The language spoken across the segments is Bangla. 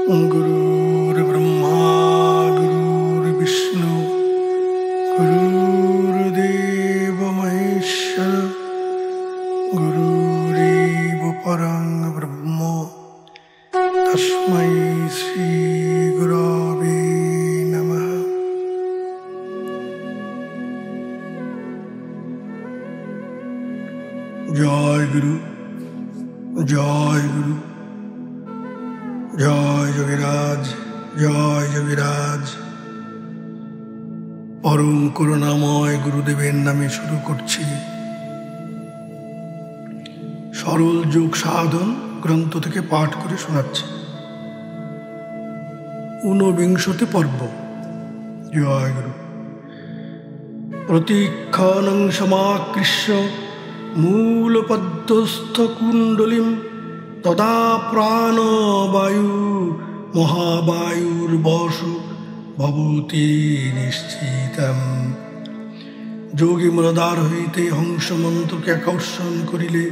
गुरुर्ब्रह्मा गुरुर्विष्णु गुरुर्देव महेश्वर गुरुरेव परं ब्रह्म तस्मै श्री गुरवे नमः। जय गुरु जय गुरु জয় যোগীরাজ জয় যোগীরাজ। পরম করুণাময় গুরুদেবের নামে শুরু করছি সরল যোগ সাধন গ্রন্থ থেকে পাঠ করে শোনাচ্ছি। ঊনবিংশতি পর্ব। জয় গুরু। প্রতীক্ষণং সমাকৃষ্য মূলপদ্মস্থ কুণ্ডলিম তদা প্রাণবায়ু মহাবায়ুর্বশু ভবতি নিশ্চিতম। যোগী মূলধার হইতে হংসমন্ত্রকে আকর্ষণ করিলে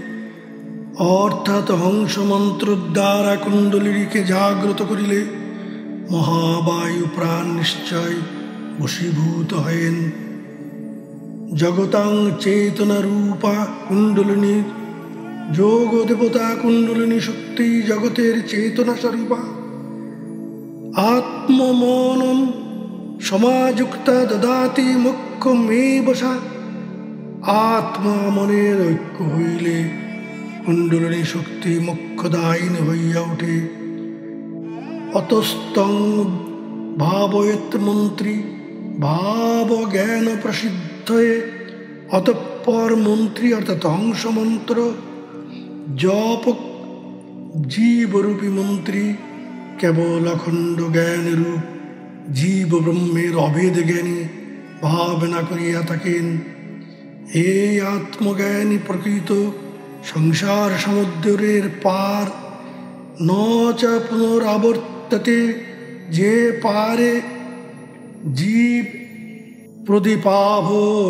অর্থাৎ হংসমন্ত্র দ্বারা কুণ্ডলিকে জাগ্রত করিলে মহাবায়ু প্রাণ নিশ্চয় বশীভূত হয়েন। জগতাং চেতনা রূপা কুণ্ডলিনী যোগ দেবতা কুণ্ডলিনী শক্তি জগতের চেতনা স্বরূপা। আত্মমনম সমাযুক্তা দদাতি মোক্ষমেব সা। আত্মা মনের ঐক্য হইলে কুণ্ডলিনী শক্তি মোক্ষদায়িনী হইয়া ওঠে। অতস্তং ভাবয়েত মন্ত্রী ভাব জ্ঞান প্রসিদ্ধয়ে। অতঃপর মন্ত্রী অর্থাৎ হংস মন্ত্র জপ জীবরূপী মন্ত্রী কেবল অখণ্ড জ্ঞান রূপ জীব ব্রহ্মের অভেদ জ্ঞানী ভাবনা করিয়া থাকেন। এই আত্মজ্ঞানী প্রকৃত সংসার সমুদ্রের পার ন চ পুনরাবর্ততে। যে পারে জীব প্রদীপাভ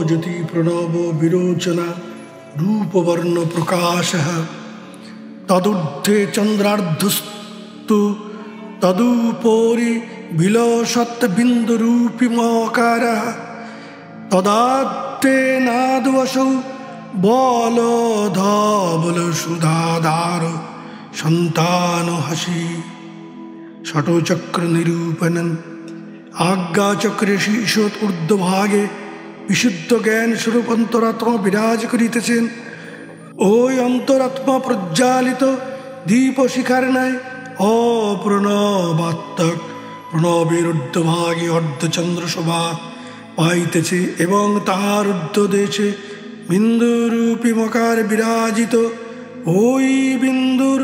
জ্যোতি প্রণব বিরোচনা রূপবর্ণ প্রকাশ। তদূর্ধ্বে চন্দ্রার্ধস্তু তদুপরি বিলসৎ বিন্দুরূপী মকার। তদাত্তে নাদবসৌ বল ধবল সুধাধার সন্তান হাসি। ষটচক্র নিরূপণন আজ্ঞাচক্রে শীর্ষত ঊর্ধ্বভাগে বিশুদ্ধ জ্ঞান স্বরূপ অন্তরাত্মা বিরাজ করিতেছেন। ওই অন্তরাত্মা প্রজ্বালিত দীপ শিখার ন্যায় অপ্রণবাত্মক প্রণবের ঊর্ধ্বভাগে অর্ধচন্দ্র শোভা পাইতেছে এবং তাহার ঊর্ধ্বদেশে বিন্দুরূপী মকার বিরাজিত। ওই বিন্দুর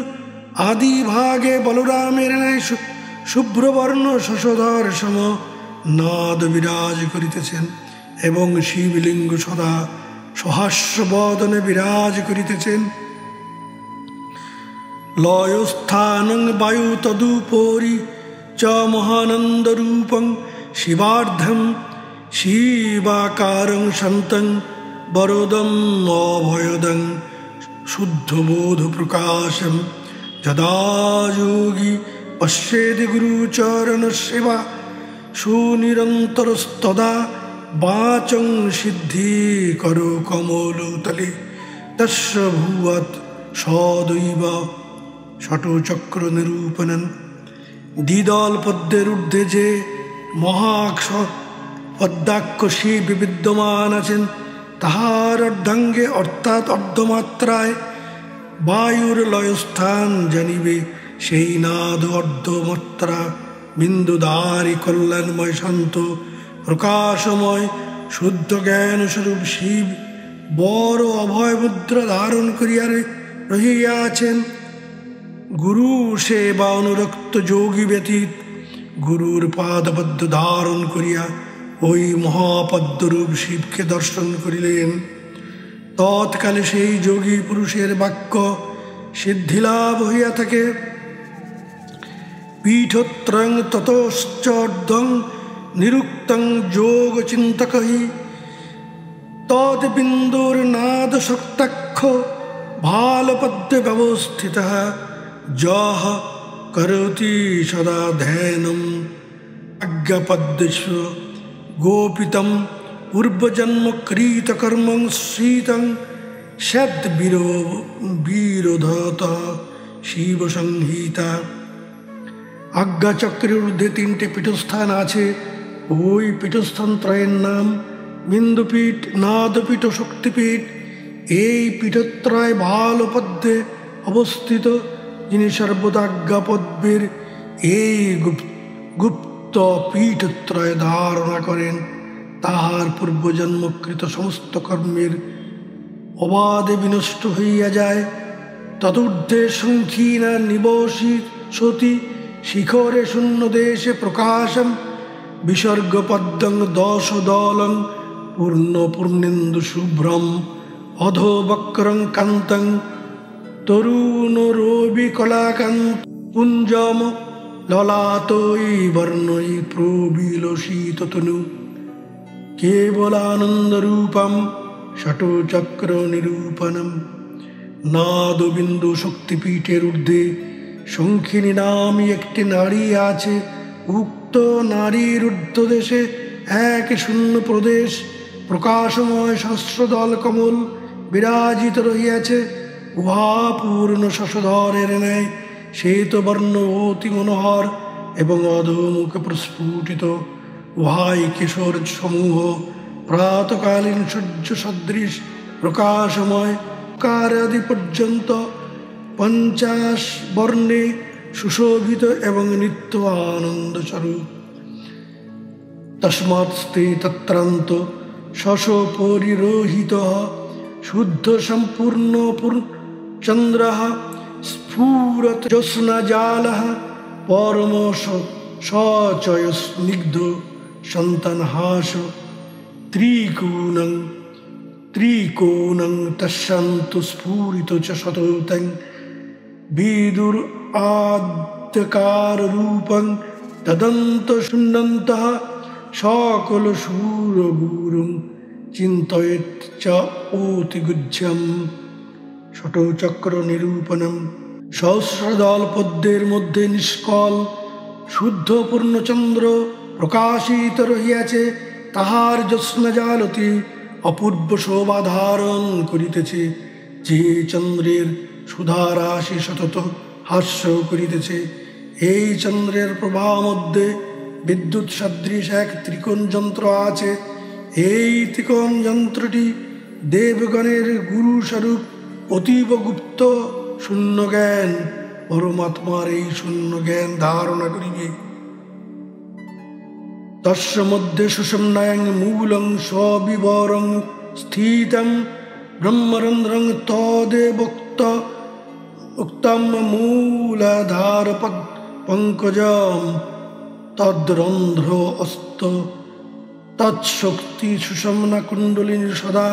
আদি ভাগে বলরামের ন্যায় শুভ্রবর্ণ শশধর সম নাদ বিরাজ করিতেছেন এবং শিবলিঙ্গ সদা সহাস্যবদনে বিরাজ করিতেছেন। লয়স্থানং বায়ু তদুপরি চ মহানন্দ রূপং শিবার্ধম শিবাকারং শান্তং বরদং অভয়দং শুদ্ধবোধ প্রকাশম। যদা যোগী পশ্যেদি গুরুচরণ সেবা সুনিরন্তরস্তদা বাচং সিদ্ধি করো কমলতলে তস্য ভূয়াৎ সদৈব। ষটচক্র নিরূপণন দ্বিদল পদ্মের ঊর্ধ্বে যে মহাক্ষ পদ্মাক্ষ শিব বিদ্যমান আছেন তাহার অর্ধাঙ্গে অর্থাৎ অর্ধমাত্রায় বায়ুর লয়স্থান জানিবে। সেই নাদ অর্ধমাত্রা বিন্দুদারি কল্যাণময় শান্ত প্রকাশময় শুদ্ধ জ্ঞান স্বরূপ শিব বড় অভয় মুদ্রা ধারণ করিয়া রহিয়াছেন। গুরু সেবা অনুরক্ত যোগী ব্যতীত গুরুর পাদপদ্ম ধারণ করিয়া ওই মহাপদ্মরূপ শিবকে দর্শন করিলেন। তৎকালে সেই যোগী পুরুষের বাক্য সিদ্ধিলাভ হইয়া থাকে। পীঠত্রং ততশ্চর্ধং নিরুক্তং যোগ চিন্তকহি তদ বিন্দুর নাদ শক্তাক্ষ ভালপদ্মে ব্যবস্থিত যহ করতি সদা ধ্যানম আজ্ঞাপদ্যস্য গোপিতম পূর্বজন্ম কৃত কর্মং শীতং সদ বিরোধত শিব সংহিতা। আজ্ঞাচক্রের ঊর্ধ্বে 3টে পীঠস্থান আছে। ওই পীঠস্থান ত্রয়ের নাম বিন্দুপীঠ, নাদপীঠ ও শক্তিপীঠ। এই পীঠত্রয় ভালপদ্মে অবস্থিত। যিনি সর্বদা আজ্ঞাপদ্মের এই গুপ্ত পীঠত্রয় ধারণা করেন, তাহার পূর্বজন্মকৃত সমস্ত কর্মের অবাধে বিনষ্ট হইয়া যায়। তদূর্ধ্বে সংখ্যীনা নিবসতি শিখরে শূন্য দেশে প্রকাশম বিসর্গ পদ্মং দশ দলং পূর্ণেন্দু শুভ্রম অধো বক্রং কান্তং তরুণরবি কলাকান্ত পুঞ্জম ললাতৈ বর্ণৈ প্রবিলসিত তনু কেবলানন্দরূপম ষটচক্র নিরূপণম। নাদবিন্দু শক্তিপীঠের ঊর্ধ্বে সংখিনী নামী একটি নারী আছে। উক্ত নারীর ঊর্ধ্বদেশে এক শূন্য প্রদেশ প্রকাশময় সহস্রদল কমল বিরাজিত রহিয়াছে। উহা পূর্ণ শশধরের ন্যায় শ্বেতবর্ণ অতি মনোহর এবং অধোমুখে প্রস্ফুটিত। উহাই কিশোর সমূহ প্রাতকালীন সূর্য সদৃশ প্রকাশময় কারাদি পর্যন্ত 50 বর্ণে সুশোভিত এবং নিত্য আনন্দ স্বরূপ। তস্মাৎস্তে তত্রান্ত শশ পরিরোহিত শুদ্ধ সম্পূর্ণ চন্দ্র স্ফুরত জ্যোৎস্নাজাল পরম সচয় স্নিগ্ধ সন্তানহাস ত্রিকোণং তস্যান্ত স্ফুরিত চ শতং বিদুর আদ্যকার রূপং তদন্ত শূন্যন্তঃ সকল শূরগুরুং চিন্তয়েত চ অতিগুহ্যম। ষটচক্র নিরূপণম। সহস্রদল পদ্মের মধ্যে নিষ্কল শুদ্ধ পূর্ণচন্দ্র প্রকাশিত রহিয়াছে। তাহার জ্যোৎস্নাজাল অতি অপূর্ব শোভা ধারণ করিতেছে। যে চন্দ্রের সুধারাশি সতত হাস্য করিতেছে। এই চন্দ্রের প্রভা মধ্যে বিদ্যুৎ সদৃশ এক ত্রিকোণ যন্ত্র আছে। এই ত্রিকোণ যন্ত্রটি দেবগণের গুরু স্বরূপ অতীব গুপ্ত শূন্য জ্ঞান পরমাত্মার এই শূন্য জ্ঞান ধারণা করিবে। তস্য মধ্যে সুষুম্নায়াং মূলং সবিবরং স্থিতং ব্রহ্মরন্ধ্রং তদেবোক্তম মূলাধার পঙ্কজম তদ্রন্ধ্র অস্ত তৎশক্তি সুষুম্না কুণ্ডলিনী সদা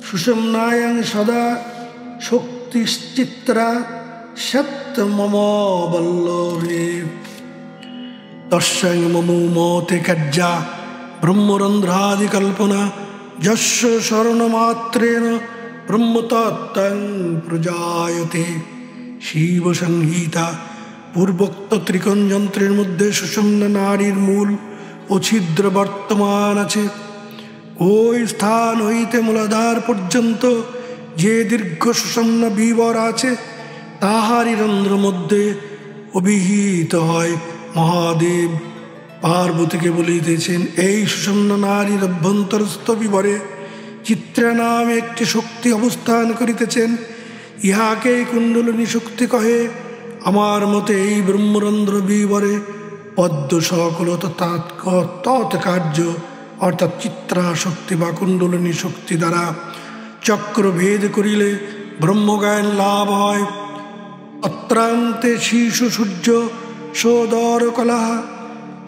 সুষুম্নায়াং সদা শক্তিশ্চিত্রা সত্য মম বল্লভে। তস্যাং মমোমতে কার্যা ব্রহ্মরন্ধ্রাদি কল্পনা যস্য শরণমাত্রেণ ব্রহ্মতত্ত্বং প্রজায়তে। শিব সংহিতা। পূর্বোক্ত ত্রিকোণ যন্ত্রের মধ্যে সুষুম্না নাড়ীর মূল ও ছিদ্র বর্তমান আছে। ওই স্থান হইতে মূলাধার পর্যন্ত যে দীর্ঘ সুষুম্না বিবর আছে, তাহারই রন্ধ্র মধ্যে অভিহিত হয়। মহাদেব পার্বতীকে বলিতেছেন, এই সুষুম্না নারীর অভ্যন্তরস্থ বিবরে চিত্রা নামে একটি শক্তি অবস্থান করিতেছেন। ইহাকেই কুণ্ডলিনী শক্তি কহে। আমার মতে এই ব্রহ্মরন্ধ্র বিবরে পদ্ম সকল তৎকার্য অর্থাৎ চিত্রা শক্তি বা কুণ্ডলিনী শক্তি দ্বারা চক্র ভেদ করিলে ব্রহ্মজ্ঞান লাভ হয়। অত্রান্তে শিশু সূর্য সোদর কলাহ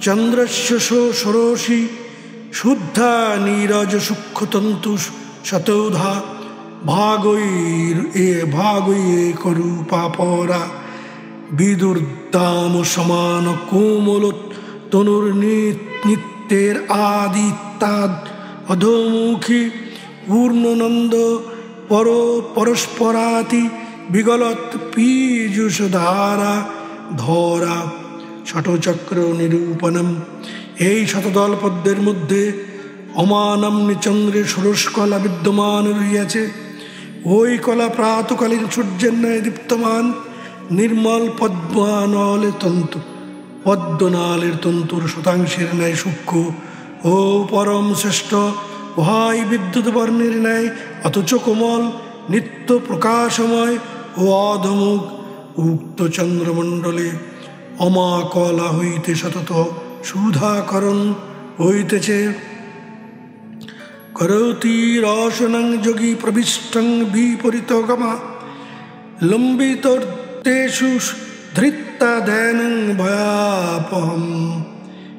চন্দ্রস্য ষোড়শী শুদ্ধা নীরজ সূক্ষ্মতন্তু শতৌধা ভাগৈরূপা পরা বিদুর্দাম সমান কোমল তনুর নিত্যের আদিত্যাদ অধোমুখী পূর্ণনন্দ পরস্পরাতি বিগলত পীযুষ ধারা ধরা ষটচক্র নিরূপণম। এই শতদল পদ্মের মধ্যে অমানাম্নি চন্দ্রের ষোড়শ কলা বিদ্যমান রহিয়াছে। ওই কলা প্রাতকালীন সূর্যের ন্যায় দীপ্তমান। নির্মল পদ্মনালের তন্তুর শতাংশের ন্যায় সূক্ষ্ম ও পরম শ্রেষ্ঠ। উহাই বিদ্যুৎ বর্ণের ন্যায় অথচ কোমল, নিত্য প্রকাশময় ও অধমুখ। উক্ত চন্দ্রমণ্ডলে অমাকলা হইতে সতত সুধাকরণ হইতেছে। করতি রসনং যোগী প্রবিষ্টং বিপরীতগমা লম্বিতেষু ধৃত্তা ধ্যানং ভয়াপহম।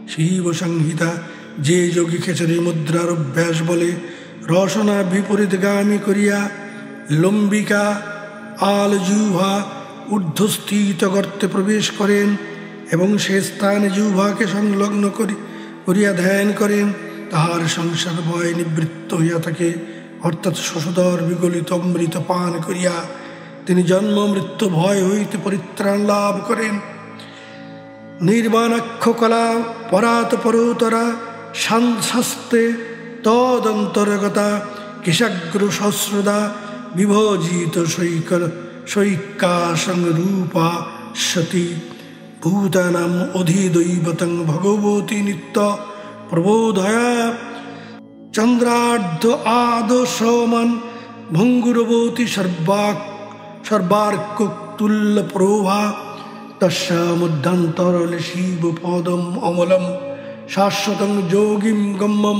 শিব সংহিতা। যে যোগী খেচরি মুদ্রার অভ্যাস বলে রসনা বিপরীতগামী করিয়া লম্বিকা আলজিহ্বা ঊর্ধ্বস্থিত গর্তে প্রবেশ করেন এবং সে স্থানে জিহ্বাকে সংলগ্ন করিয়া ধ্যান করেন, তাহার সংসার ভয় নিবৃত্ত হইয়া থাকে। অর্থাৎ শশধর বিগলিত অমৃত পান করিয়া তিনি জন্ম মৃত্যু ভয় হইতে পরিত্রাণ লাভ করেন। নির্বাণাক্ষ কলা পরাত পরোতরা শাস্তে তদন্তর্গতা কিশাগ্র সহস্রদা বিভজিত শৈকা সংরূপা সতী ভূতানাম অধিদৈবতং ভগবতী নিত্য প্রবোধয়া চন্দ্রার্ধ আদশমান ভঙ্গুরবতী সর্বার্কুল্য প্রভা তস্যামধ্যান্তরলে শিব পদম অমলম শাশ্বতং যোগীম গম্যম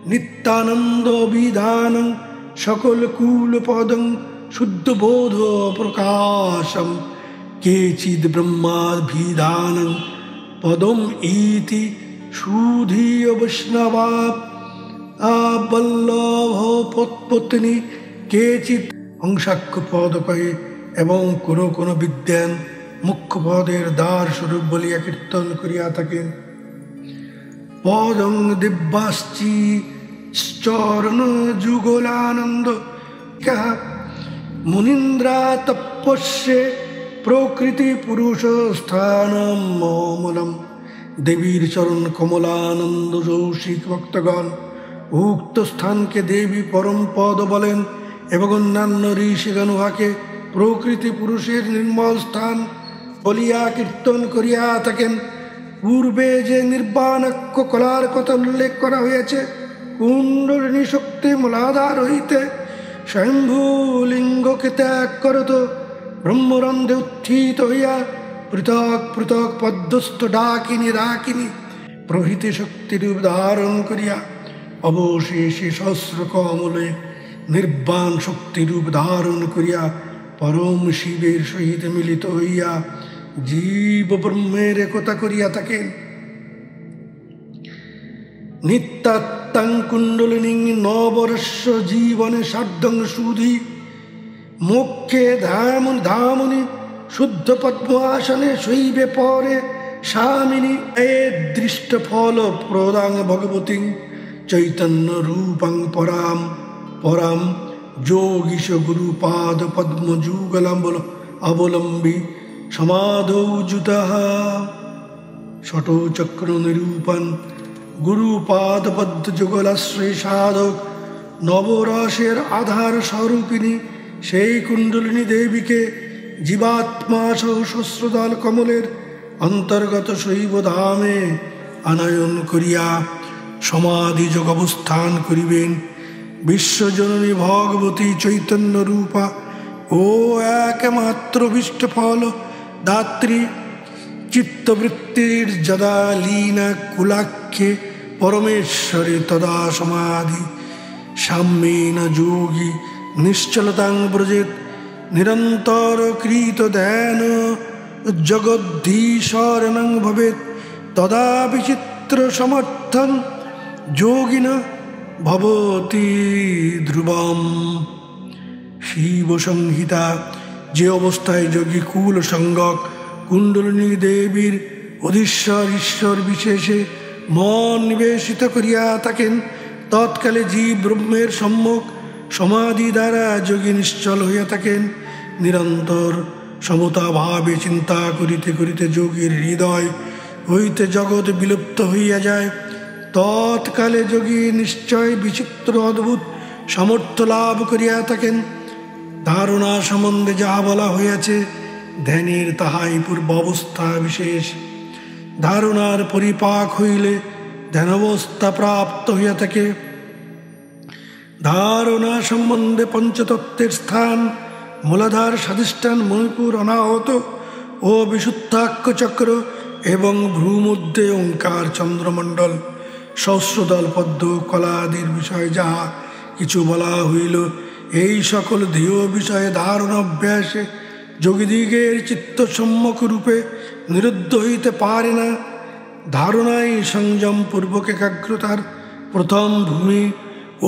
নিত্যানন্দ বিধানং সকল কুল পদং শুদ্ধবোধ প্রকাশম কেচিদ ব্রহ্মাভিধানং পদম ইতি সুধীয় বৈষ্ণবা বল্লভ পত্নী কেচিৎ অংশাক্ষ পদ কয়ে এবং কোন বিদ্যান মুখ্য পদের দ্বার স্বরূপ বলিয়া কীর্তন করিয়া থাকেন। পদং দিব্যাশ্চি চরণ যুগলানন্দ মুনীন্দ্রা তপস্যে প্রকৃতি পুরুষ স্থানম মমলম। দেবীর চরণ কমলানন্দ যৌশিক ভক্তগণ উক্ত স্থানকে দেবী পরম পদ বলেন এবং অন্যান্য ঋষিগণ উহাকে প্রকৃতি পুরুষের নির্মল স্থান বলিয়া কীর্তন করিয়া থাকেন। পূর্বে যে নির্বাণাক্ষ কলার কথা উল্লেখ করা হয়েছে, কুণ্ডলিনী শক্তি মূলাধার হইতে স্বয়ম্ভূলিঙ্গকে ত্যাগ করত ব্রহ্মরন্ধ্রে উত্থিত হইয়া পৃথক পৃথক পদ্মস্থ ডাকিনী প্রভৃতি শক্তিরূপ ধারণ করিয়া অবশেষে সহস্র কমলে নির্বাণ শক্তিরূপ ধারণ করিয়া পরম শিবের সহিত মিলিত হইয়া জীব ব্রহ্মের একতা করিয়া থাকেন। নিত্যাত্মাং কুণ্ডলিনী নবরস্য জীবনে সার্ধং সুধি মোক্ষে ধামনি শুদ্ধ পদ্মাসনে শৈবে পরে স্বামিনী এ দৃষ্ট ফল প্রদাং ভগবতী চৈতন্য রূপং পরাম যোগীশ গুরুপাদ পদ্ম যুগলম্বল অবলম্বী সমাধৌ যুতঃ। ষটচক্র নিরূপণ গুরুপাদ পদ্ম যুগলাশ্রয় সাধক নবরসের আধার স্বরূপিণী সেই কুণ্ডলিনী দেবীকে জীবাত্মা সহ সহস্রদল কমলের অন্তর্গত শৈব ধামে আনয়ন করিয়া সমাধি যোগ অবস্থান করিবেন। বিশ্বজননী ভগবতী চৈতন্য রূপা ও একমাত্র বিষ্ট ফল দাত্রী চিত্তবৃত্তির যদা লীনা কুলাক্ষে পরমেশ্বরে তদা সমাধি সাম্যেন যোগী নিশ্চলতাং ব্রজেত নিরন্তর কৃত ধ্যান জগদ্ধীশ্বরণং ভবেত তদা বিচিত্র সমর্থন যোগিন ভবতি ধ্রুবম। শিব সংহিতা। যে অবস্থায় যোগী কুল সঙ্গক কুণ্ডলিনী দেবীর অধীশ্বর ঈশ্বর বিশেষে মন নিবেশিত করিয়া থাকেন, তৎকালে জীব ব্রহ্মের সম্মুখ সমাধি দ্বারা যোগী নিশ্চল হইয়া থাকেন। নিরন্তর সমতা ভাবে চিন্তা করিতে করিতে যোগীর হৃদয় হইতে জগৎ বিলুপ্ত হইয়া যায়। তৎকালে যোগী নিশ্চয় বিচিত্র অদ্ভুত সামর্থ্য লাভ করিয়া থাকেন। ধারণা সম্বন্ধে যাহা বলা হইয়াছে, ধ্যানের তাহাই পূর্বাবস্থা বিশেষ। ধারণার পরিপাক হইলে ধ্যানাবস্থা প্রাপ্ত হইয়া থাকে। ধারণা সম্বন্ধে পঞ্চতত্ত্বের স্থান, মূলাধার, স্বাধিষ্ঠান, মণিপুর, অনাহত ও বিশুদ্ধাক্ষ চক্র এবং ভ্রূমধ্যে ওঙ্কার, চন্দ্রমণ্ডল, সহস্রদল, পদ্ম, কলাদির বিষয়ে যাহা কিছু বলা হইল, এই সকল ধ্যেয় বিষয়ে ধারণা অভ্যাসে যোগীদিগের চিত্ত সম্যক রূপে নিরুদ্ধ হইতে পারে না। ধারণাই সংযম পূর্বক একাগ্রতার প্রথম ভূমি।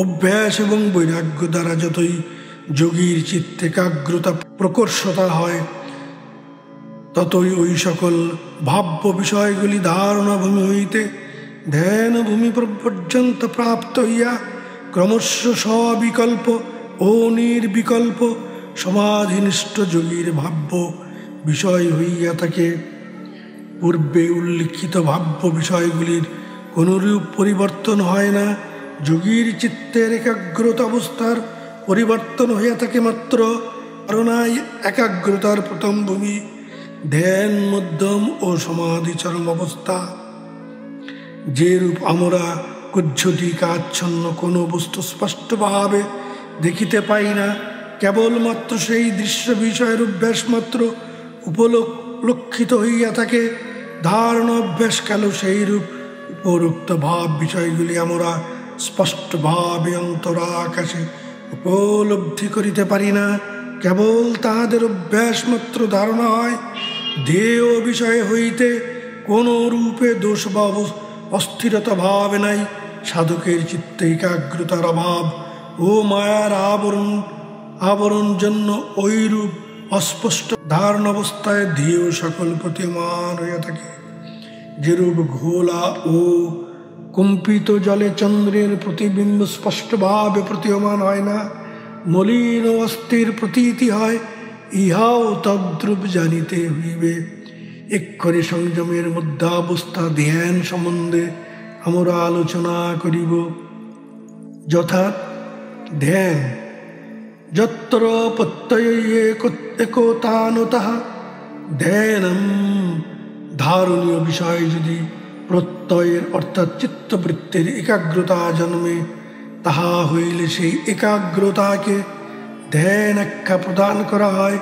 অভ্যাস এবং বৈরাগ্য দ্বারা যতই যোগীর চিত্তে একাগ্রতা প্রকর্ষতা হয়, ততই ওই সকল ভাব্য বিষয়গুলি ধারণা ভূমি হইতে ধ্যান ভূমি পর্যন্ত প্রাপ্ত হইয়া ক্রমশ সবিকল্প ও নির্বিকল্প সমাধিনিষ্ঠ যোগীর ভাব্য বিষয় হইয়া থাকে। পূর্বে উল্লিখিত ভাব্য বিষয়গুলির কোনরূপ পরিবর্তন হয় না। যোগীর চিত্তের একাগ্রতা অবস্থার পরিবর্তন হইয়া থাকে মাত্র। ধারণায় একাগ্রতার প্রথম ভূমি, ধ্যান মধ্যম ও সমাধি চরম অবস্থা। যেরূপ আমরা কুজ্ঝটিকাচ্ছন্ন কোনো বস্তু স্পষ্টভাবে দেখিতে পাই না, কেবলমাত্র সেই দৃশ্য বিষয়ের অভ্যাস মাত্র উপলক্ষিত হইয়া থাকে, ধারণা অভ্যাস কালো সেইরূপ উপরোক্ত ভাব বিষয়গুলি আমরা স্পষ্টভাবে অন্তরাকাশে উপলব্ধি করিতে পারি না। কেবল তাহাদের অভ্যাস মাত্র ধারণা হয়। ধ্যেয় বিষয় হইতে কোন রূপে দোষ বা অস্থিরতা ভাব নাই। সাধকের চিত্তে একাগ্রতার অভাব ও মায়ার আবরণ জন্য ওইরূপ অস্পষ্ট ধারণ অবস্থায় ধ্যেয় সকল প্রতীয়মান হইয়া থাকে। যেরূপ ঘোলা ও কম্পিত জলে চন্দ্রের প্রতিবিম্ব স্পষ্টভাবে প্রতীয়মান হয় না, মলিন ও অস্থির প্রতীতি হয়, ইহাও তদ্রূপ জানিতে হইবে। এক্ষণে সংযমের মধ্যাবস্থা ধ্যান সম্বন্ধে আমরা আলোচনা করিব। যথা ধ্যান যত্র প্রত্যয়ে একতানতঃ ধ্যানম। ধারণীয় বিষয় যদি প্রত্যয়ের অর্থাৎ চিত্তবৃত্তের একাগ্রতা জন্মে, তাহা হইলে সেই একাগ্রতাকে ধ্যান আখ্যা প্রদান করা হয়।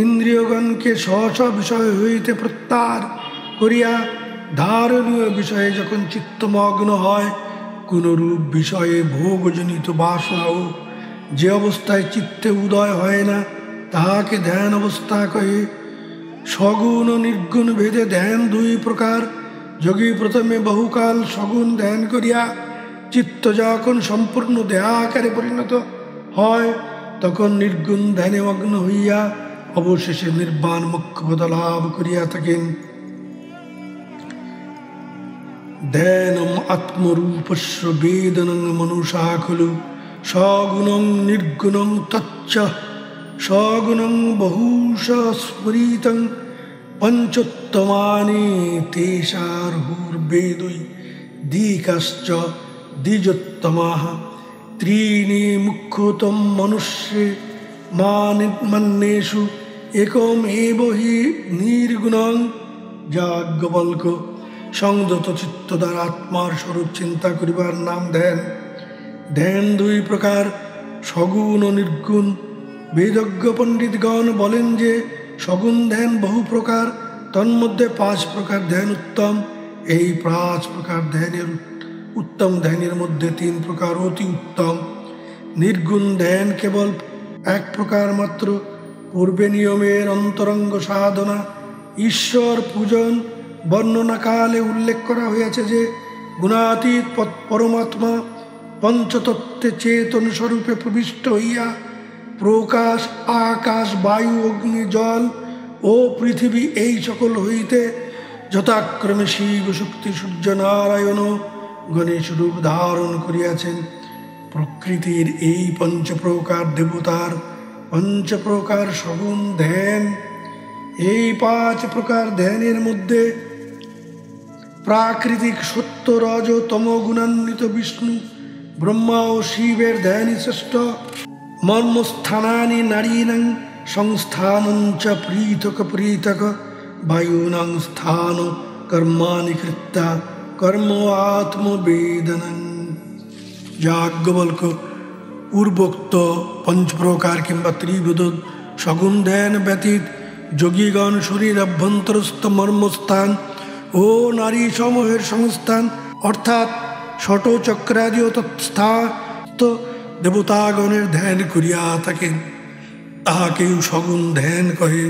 ইন্দ্রিয়গণকে স্ব বিষয় হইতে প্রত্যাহার করিয়া ধারণীয় বিষয়ে যখন চিত্তমগ্ন হয়, কোনরূপ বিষয়ে ভোগজনিত বাসনাও যে অবস্থায় চিত্তে উদয় হয় না, তাহাকে ধ্যান অবস্থা কহে। সগুণ ও নির্গুণ ভেদে ধ্যান দুই প্রকার। যোগী প্রথমে বহুকাল সগুণ ধ্যান করিয়া চিত্ত যখন সম্পূর্ণ দেহাকারে পরিণত হয়, তখন নির্গুণ ধ্যানে মগ্ন হইয়া অবশেষে নির্বাণ মোক্ষপদ লাভ করিয়া থাকেন। ধ্যানম আত্মরূপস্য বেদনং মনুষা খলু সগুণং নির্গুণং তচ্চ সগুণং বহুশ স্মৃতং পঞ্চোত্তমানি তেষার্হুর্বেদৈ দিকাশ্চ দ্বিজোত্তমাঃ ত্রীণি মুখ্যতম মনুষ্যে মান্যেষু একম এব হি নির্গুণং। যাজ্ঞবল্ক সংযত চিত্ত দ্বারা আত্মার স্বরূপ চিন্তা করিবার নাম ধ্যান। ধ্যান দুই প্রকার, সগুণ ও নির্গুণ। বেদজ্ঞ পণ্ডিতগণ বলেন যে সগুণ ধ্যান বহু প্রকার, তন্মধ্যে 5 প্রকার ধ্যান উত্তম। এই 5 প্রকার ধ্যানের উত্তম ধ্যানের মধ্যে 3 প্রকার অতি উত্তম। নির্গুণ ধ্যান কেবল 1 প্রকার মাত্র। পূর্বে নিয়মের অন্তরঙ্গ সাধনা ঈশ্বর পূজন বর্ণনাকালে উল্লেখ করা হয়েছে যে গুণাতীত পরমাত্মা পঞ্চতত্ত্বে চেতন স্বরূপে প্রবিষ্ট হইয়া প্রকাশ, আকাশ, বায়ু, অগ্নি, জল ও পৃথিবী এই সকল হইতে যথাক্রমে শিব, শক্তি, সূর্য, নারায়ণ, গণেশ রূপ ধারণ করিয়াছেন। প্রকৃতির এই 5 প্রকার দেবতার 5 প্রকার সগুণ ধ্যান এই 5 প্রকার ধ্যানের মধ্যে প্রাকৃতিক সত্য রজ তম গুণান্বিত বিষ্ণু ব্রহ্মা ও শিবের ধ্যানই শ্রেষ্ঠ। মর্মস্থানানি নারীণাং সংস্থানং চ পৃথক পৃথক বায়ূনাং স্থান কর্মাণি কৃত্যা কর্ম আত্মবেদনং। যাজ্ঞবল্ক পূর্বোক্ত 5 প্রকার কিংবা ত্রিবিধ সগুণ ধ্যান ব্যতীত যোগীগণ শরীর অভ্যন্তরস্থ মর্মস্থান ও নারী সমূহের সংস্থান অর্থাৎ ষট চক্রাদি ও তৎস্থ দেবতাগণের ধ্যান করিয়া থাকেন, তাহাকেও সগুণ ধ্যান কহে।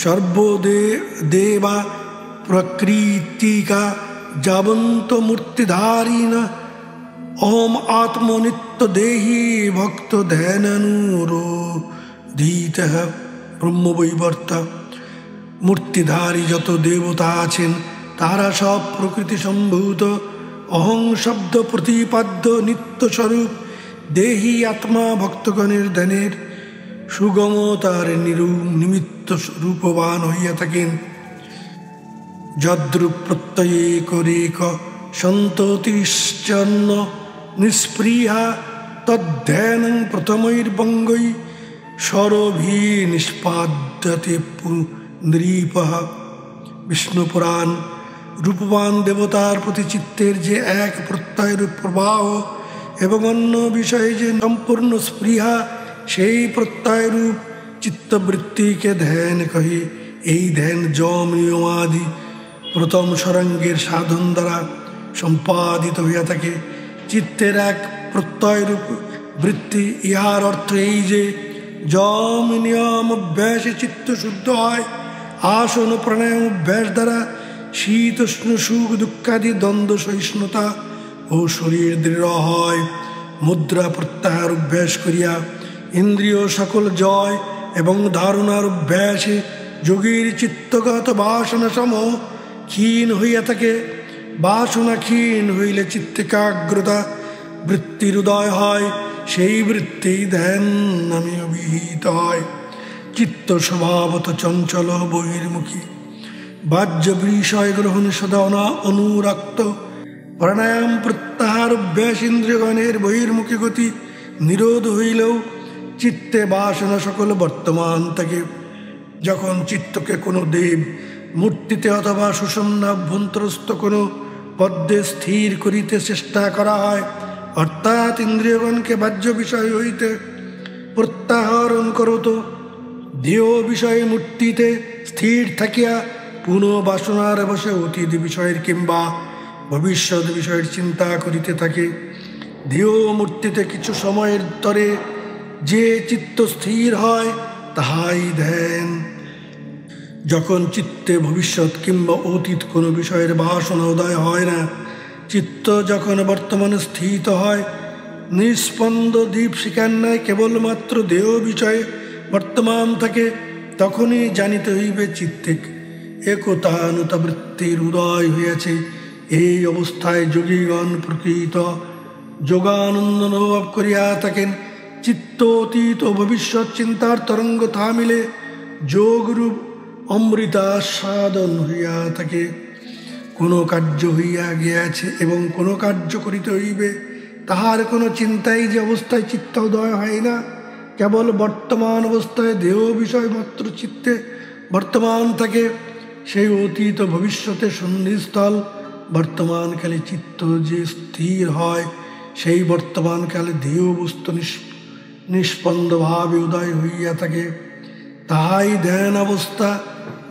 সর্বদেবা প্রকৃতিকা যাবন্ত মূর্তিধারিণা ওম আত্মনিত্য দেহি ভক্ত ধ্যানানুরোধিত ব্রহ্মবৈবর্তা। মূর্তিধারী যত দেবতা আছেন তারা সব প্রকৃতি সম্ভূত অহং শব্দ প্রতিপাদ্য নিত্যস্বরূপ দেহি আত্মা ভক্তগণের ধ্যানের সুগমতার নিমিত্ত রূপবান হইয়া থাকেন। যদ্রূপ প্রত্যয়েক সন্ততিশ্চন্ন নিস্পৃহা তদ্ধ্যানং প্রথমৈর্বঙ্গৈ স্বরভি নিষ্পাদ্যতে নৃপঃ। বিষ্ণু পুরাণ। রূপবান দেবতার প্রতি চিত্তের যে এক প্রত্যয়ের প্রবাহ এবং অন্য বিষয়ে যে সম্পূর্ণ স্পৃহা, সেই প্রত্যয়রূপ চিত্তবৃত্তিকে ধ্যান কহে। এই ধ্যান যম নিয়মাদি প্রথম সরঙ্গের সাধন দ্বারা সম্পাদিত হইয়া থাকে। চিত্তের এক প্রত্যয়রূপ বৃত্তি, ইহার অর্থ এই যে যম নিয়ম অভ্যাসে চিত্ত শুদ্ধ হয়। আসন প্রাণায়াম অভ্যাস দ্বারা শীত উষ্ণ সুখ দুঃখাদি দ্বন্দ্ব সহিষ্ণুতা ও শরীর দৃঢ় হয়। মুদ্রা প্রত্যাহার অভ্যাস করিয়া ইন্দ্রিয় সকল জয় এবং ধারণার অভ্যাসে যোগীর চিত্তগত বাসনা সম ক্ষীণ হইয়া থাকে। বাসনা ক্ষীণ হইলে চিত্তে একাগ্রতা বৃত্তির উদয় হয়, সেই বৃত্তি ধ্যান নামে অভিহিত হয়। চিত্ত স্বভাবত চঞ্চল বহির্মুখী, বাহ্য বিষয় গ্রহণে সদা অনুরক্ত। প্রাণায়াম প্রত্যাহার অভ্যাস ইন্দ্রিয়গণের বহির্মুখী গতি নিরোধ হইলেও চিত্তে বাসনা সকল বর্তমান থাকে। যখন চিত্তকে কোনো দেব মূর্তিতে অথবা সুষুম্ন অভ্যন্তরস্থ কোনো পদ্মে স্থির করিতে চেষ্টা করা হয়, অর্থাৎ ইন্দ্রিয়গণকে বাহ্য বিষয় হইতে প্রত্যাহরণ করত, দেহ বিষয়ে মূর্তিতে স্থির থাকিয়া পুনঃ বাসনার বশে অতীত বিষয়ের কিংবা ভবিষ্যৎ বিষয়ের চিন্তা করিতে থাকে। দেহ মূর্তিতে কিছু সময়ের তরে যে চিত্ত স্থির হয় তাহাই ধ্যান। যখন চিত্তে ভবিষ্যৎ কিংবা অতীত কোনো বিষয়ের বাসনা উদয় হয় না, চিত্ত যখন বর্তমানে স্থিত হয়, নিষ্পন্দ দীপশিখার ন্যায় কেবলমাত্র দেহ বিষয়ে বর্তমান থাকে, তখনই জানিতে হইবে চিত্তে একতানুতা বৃত্তির উদয় হইয়াছে। এই অবস্থায় যোগীগণ প্রকৃত যোগানন্দ অনুভব করিয়া থাকেন। চিত্ত অতীত ও ভবিষ্যৎ চিন্তার তরঙ্গ থামিলে যোগরূপ অমৃতাস্বাদন হইয়া থাকে। কোনো কার্য হইয়া গিয়াছে এবং কোনো কার্য করিতে হইবে, তাহার কোনো চিন্তাই যে অবস্থায় চিত্ত উদয় হয় না। কেবল বর্তমান অবস্থায় দেহ বিষয় মাত্র চিত্তে বর্তমান থাকে। সেই অতীত ভবিষ্যতের সন্ধিস্থল বর্তমানকালে চিত্ত যে স্থির হয়, সেই বর্তমানকালে দেহ বস্তু নিষ্পন্দভাবে উদয় হইয়া থাকে, তাহাই ধ্যান অবস্থা।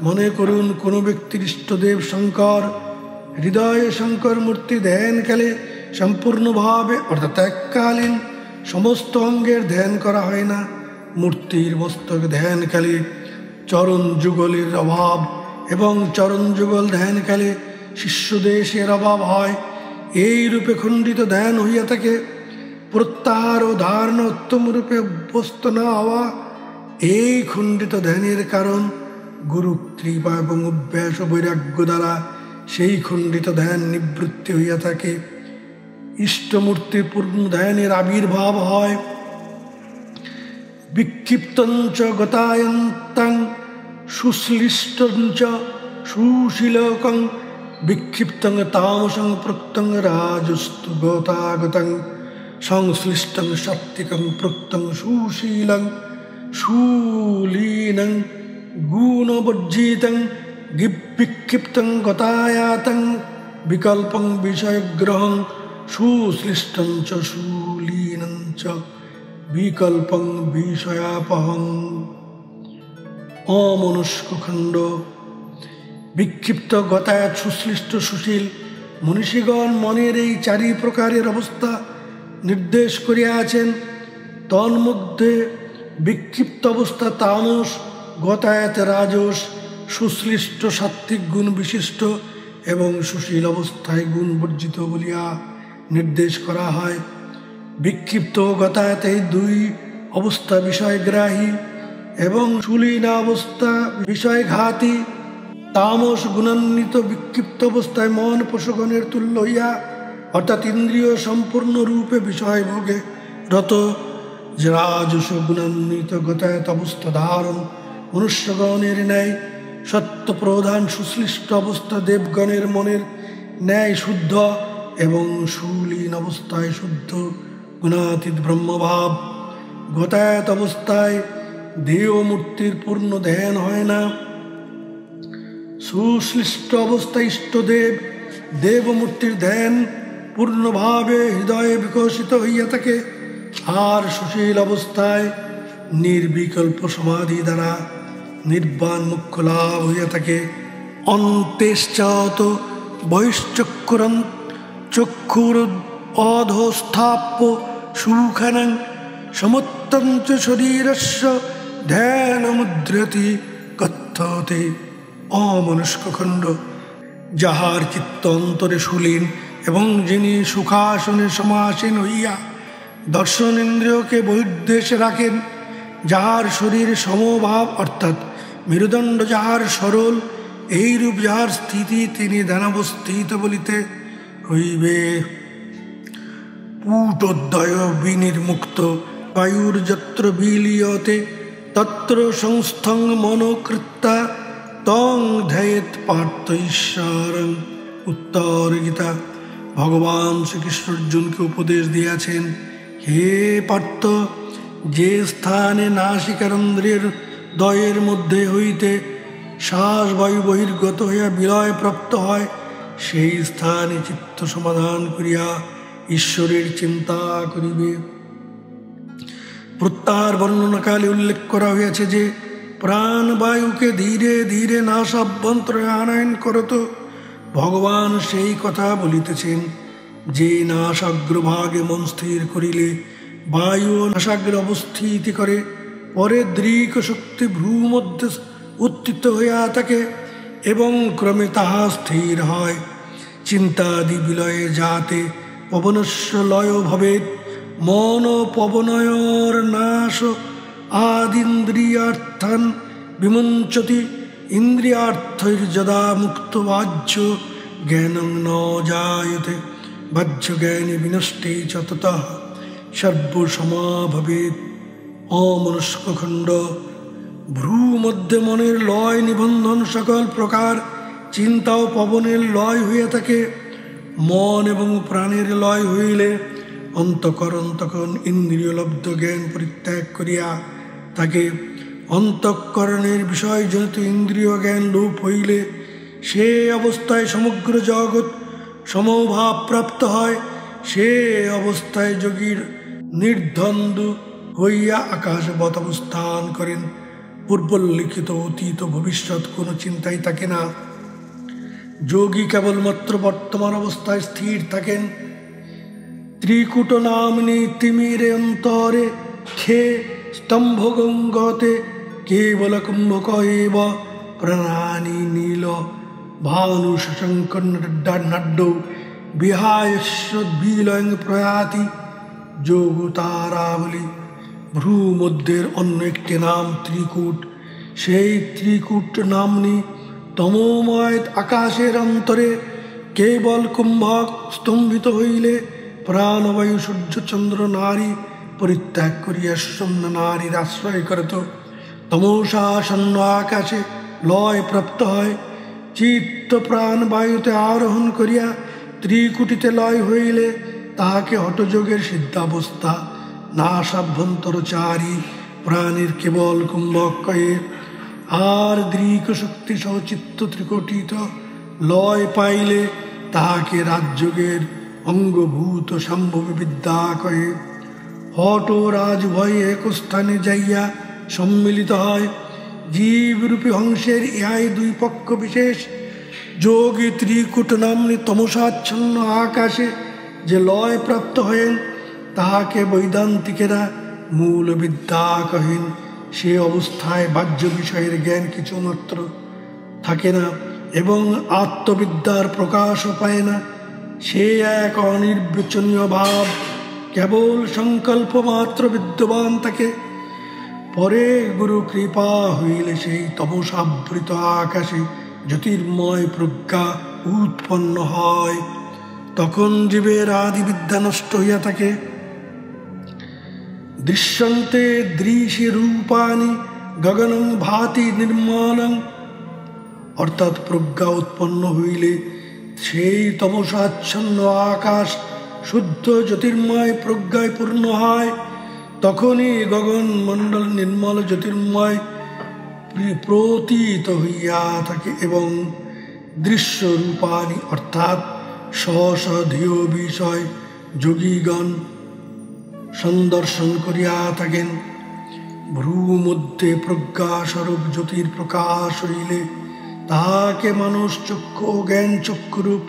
মনে করুন কোনো ব্যক্তির ইষ্টদেব শঙ্কর, হৃদয়ে শঙ্কর মূর্তি ধ্যানকালে সম্পূর্ণভাবে অর্থাৎ এককালীন সমস্ত অঙ্গের ধ্যান করা হয় না। মূর্তির মস্তক ধ্যানকালে চরণ যুগলের অভাব এবং চরণ যুগল ধ্যানকালে শিষ্যদেশের অভাব হয়। এই রূপে খণ্ডিত ধ্যান হইয়া থাকে। প্রত্যাহার ও ধারণা উত্তম রূপে অভ্যস্ত না হওয়া এই খণ্ডিত ধ্যানের কারণ। গুরু কৃপা এবং অভ্যাস ও বৈরাগ্য দ্বারা সেই খণ্ডিত ধ্যান নিবৃত্তি হইয়া থাকে। ইষ্টমূর্তি পূর্ণ ধ্যানের আবির্ভাব হয়। বিক্ষিপ্তং চ গতায়ন্তং সুশ্লিষ্টং চ সুশীলকং বিক্ষিপ্তং তামসং প্রক্তং রাজস্তু গতাগতং সংশ্লিষ্টং সাত্ত্বিকং প্রক্তং সুশীলং শূলীনং গুণবর্জিতং বিক্ষিপ্তং গতায়াতং বিকল্পং বিষয়গ্রহং সুশ্লিষ্টং চ শূলীনং চ বিকল্পং বিষয়াপহং। অমনস্কখণ্ড। বিক্ষিপ্ত, গতায়াত, সুশ্লিষ্ট, সুশীল মনীষীগণ মনের এই চারি প্রকারের অবস্থা নির্দেশ করিয়াছেন। তন্মধ্যে বিক্ষিপ্ত অবস্থা তামস, গতায়াত রাজস, সুশ্লিষ্ট সাত্ত্বিক গুণ বিশিষ্ট এবং সুশীল অবস্থায় গুণ বর্জিত বলিয়া নির্দেশ করা হয়। বিক্ষিপ্ত ও গতায়াত এই দুই অবস্থা বিষয়গ্রাহী এবং সুলীনা অবস্থা বিষয়ঘাতী। তামস গুণান্বিত বিক্ষিপ্ত অবস্থায় মন পশুগণের তুল্য হইয়া অর্থাৎ ইন্দ্রিয় সম্পূর্ণ রূপে বিষয় ভোগে রত। রাজস গুণান্বিত গতায়াত অবস্থা ধারণ মনুষ্যগণের ন্যায় সত্য প্রধান। সুশ্লিষ্ট অবস্থা দেবগণের মনের ন্যায় শুদ্ধ এবং সুলীন অবস্থায় শুদ্ধ গুণাতীত ব্রহ্মভাব। গতায়াত অবস্থায় দেহ মূর্তির পূর্ণ ধ্যান হয় না। সুশ্লিষ্ট অবস্থায় ইষ্টদেব দেবমূর্তির ধ্যান পূর্ণভাবে হৃদয়ে বিকশিত হইয়া থাকে। আর সুশীল অবস্থায় নির্বিকল্প সমাধি দ্বারা নির্বাণ মুখ্য লাভ হইয়া থাকে। অন্তেশ্চাত বহিশ্চক্ষুরং চক্ষুর অধোস্থাপ্য সুখানং সমুত্তঞ্চ শরীরস্য ধ্যানমুদ্রতি কথ্যতে। অমনস্কখণ্ড। যাহার চিত্ত অন্তরে সুলীন এবং যিনি সুখাসনে সমাসীন হইয়া দর্শনেন্দ্রিয়কে বহির্দেশে রাখেন, যাহার শরীর সমভাব অর্থাৎ মেরুদণ্ড যাহার সরল, এইরূপ যাহার স্থিতি তিনি ধ্যানাবস্থিত বলিতে হইবে। পুটোদ্দয় বিনির্মুক্ত বায়ুর্যত্র বিলীয়তে তত্র সংস্থং মনোকৃত্যা তং ধ্যায়েত পার্থ ঈশ্বরং। উত্তর গীতা। ভগবান শ্রীকৃষ্ণ অর্জুনকে উপদেশ দিয়াছেন, হে পার্থ, যে স্থানে নাসিকারন্ধ্রের দ্বয়ের মধ্যে হইতে শ্বাস বায়ু বহির্গত হইয়া বিলয় প্রাপ্ত হয়, সেই স্থানে চিত্ত সমাধান করিয়া ঈশ্বরের চিন্তা করিবে। প্রত্যাহার বর্ণনাকালে উল্লেখ করা হইয়াছে যে প্রাণবায়ুকে ধীরে ধীরে নাসাভ্যন্তরে আনয়ন করত। ভগবান সেই কথা বলিতেছেন যে নাসাগ্রভাগে মন স্থির করিলে বায়ু নাসাগ্রে অবস্থিতি করে, পরে দৃক শক্তি ভ্রু মধ্যে উত্থিত হইয়া থাকে এবং ক্রমে তাহা স্থির হয়। চিন্তাদি বিলয়ে যাতে পবনস্য লয় ভবেৎ মন পবনয়োর নাশ আদিন্দ্রিয়ার্থান বিমুঞ্চতি। ইন্দ্রিয়ার্থৈর্যদা মুক্ত বাহ্য জ্ঞানং ন জায়তে বাহ্য জ্ঞানে বিনষ্টে চ ততঃ সর্বসমা ভবেৎ। অমনস্কখণ্ড। ভ্রু মধ্যে মনের লয় নিবন্ধন সকল প্রকার চিন্তা ও পবনের লয় হইয়া থাকে। মন এবং প্রাণের লয় হইলে অন্তঃকরণ তখন ইন্দ্রিয়লব্ধ জ্ঞান পরিত্যাগ করিয়া তাকে অন্তঃকরণের বিষয়জনিত ইন্দ্রিয় জ্ঞান লোপ হইলে সে অবস্থায় সমগ্র জগৎ সমভাব প্রাপ্ত হয়। সে অবস্থায় যোগীর নির্দ্বন্দ্ব হইয়া আকাশবৎ অবস্থান করেন। পূর্বলিখিত অতীত ভবিষ্যৎ কোনো চিন্তাই থাকে না। যোগী কেবলমাত্র বর্তমান অবস্থায় স্থির থাকেন। ত্রিকূট নামনি তিমিরে অন্তরে খে স্তম্ভগঙ্গতে কেবল কুম্ভক এব প্রাণানি নীল ভানু শশঙ্কর নাড্য বিহায়স্য বিলয়ং প্রয়াতি। যোগ তারাবলী। ভ্রু মধ্যের অন্য একটি নাম ত্রিকূট। সেই ত্রিকূট নামনি তমোময় আকাশের অন্তরে কেবল কুম্ভক স্তম্ভিত হইলে প্রাণবায়ু সূর্য চন্দ্র নারী পরিত্যাগ করিয়া সুষুম্ন নারীর আশ্রয় করত। তমসাসন্ন আকাশে লয় প্রাপ্ত হয়, চিত্ত প্রাণ বায়ুতে আরোহণ করিয়া ত্রিকুটিতে লয় হইলে তাহাকে হঠযোগের সিদ্ধাবস্থা। নাসাভ্যন্তরচারী প্রাণীর কেবল কুম্ভকয়ে, আর দৃক শক্তি সহ চিত্ত ত্রিকুটিত লয় পাইলে তাহাকে রাজযোগের অঙ্গভূত সম্ভব বিদ্যা কয়ে। হঠ ও রাজ উভয় এক স্থানে যাইয়া সম্মিলিত হয়, জীবরূপী হংসের ইহাই দুই পক্ষ বিশেষ। যোগী ত্রিকুট নাম্নী তমসাচ্ছন্ন আকাশে যে লয় প্রাপ্ত হয়েন তাহাকে বৈদান্তিকেরা মূল বিদ্যা কহেন। সে অবস্থায় বাহ্য বিষয়ের জ্ঞান কিছুমাত্র থাকে না এবং আত্মবিদ্যার প্রকাশও পায় না। সে এক অনির্বচনীয় ভাব, কেবল সংকল্প মাত্র বিদ্যমান থাকে। পরে গুরু কৃপা হইলে সেই তমসাবৃত আকাশে জ্যোতির্ময় প্রজ্ঞা উৎপন্ন হয়। তখন জীবের আদি বিদ্যা নষ্ট হইয়া থাকে। দৃশ্যন্তে দৃশি রূপানি গগনং ভাতি নির্মলং, অর্থাৎ প্রজ্ঞা উৎপন্ন হইলে সেই তমসাচ্ছন্ন আকাশ শুদ্ধ জ্যোতির্ময় প্রজ্ঞায় পূর্ণ হয়। তখনই গগন মণ্ডল নির্মল জ্যোতির্ময় প্রতীত হইয়া থাকে এবং দৃশ্য রূপানি অর্থাৎ স্ব-স্ব-ধিয় বিষয় যোগীগণ সন্দর্শন করিয়া থাকেন। ভ্রু মধ্যে প্রজ্ঞাস্বরূপ জ্যোতির প্রকাশ হইলে তাহাকে মানস চক্ষু ও জ্ঞান চক্ষুরূপ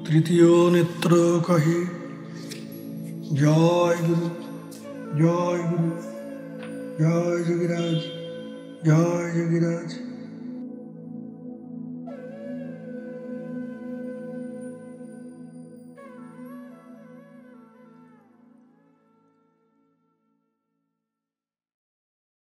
তৃতীয় নেত্র কহে। জয় গুরু, জয় গুরু, জয় যোগীরাজ, জয় যোগীরাজ।